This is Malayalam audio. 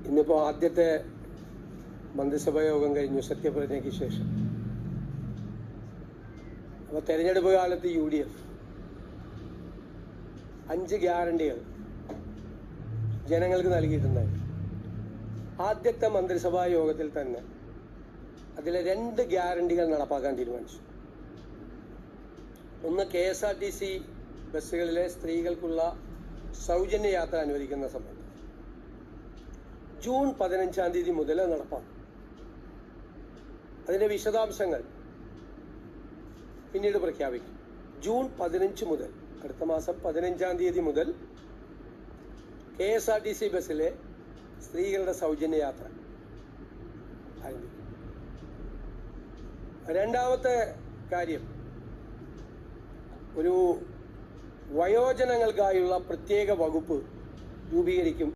ഇന്നിപ്പോൾ ആദ്യത്തെ മന്ത്രിസഭാ യോഗം കഴിഞ്ഞു സത്യപ്രതിജ്ഞയ്ക്ക് ശേഷം. അപ്പോൾ തെരഞ്ഞെടുപ്പ് കാലത്ത് UDF 5 ഗ്യാരണ്ടികൾ ജനങ്ങൾക്ക് നൽകിയിട്ടുണ്ടായിരുന്നു. ആദ്യത്തെ മന്ത്രിസഭാ യോഗത്തിൽ തന്നെ അതിലെ 2 ഗ്യാരണ്ടികൾ നടപ്പാക്കാൻ തീരുമാനിച്ചു. ഒന്ന്, KSRTC ബസ്സുകളിലെ സ്ത്രീകൾക്കുള്ള സൗജന്യ യാത്ര അനുവദിക്കുന്ന സംബന്ധം ജൂൺ 15-ാം തീയതി മുതൽ നടപ്പാക്കും. അതിൻ്റെ വിശദാംശങ്ങൾ പിന്നീട് പ്രഖ്യാപിക്കും. ജൂൺ 15 മുതൽ, അടുത്ത മാസം 15-ാം തീയതി മുതൽ KSRTC ബസ്സിലെ സ്ത്രീകളുടെ സൗജന്യ യാത്ര ആരംഭിക്കും. രണ്ടാമത്തെ കാര്യം, ഒരു വയോജനങ്ങൾക്കായുള്ള പ്രത്യേക വകുപ്പ് രൂപീകരിക്കും.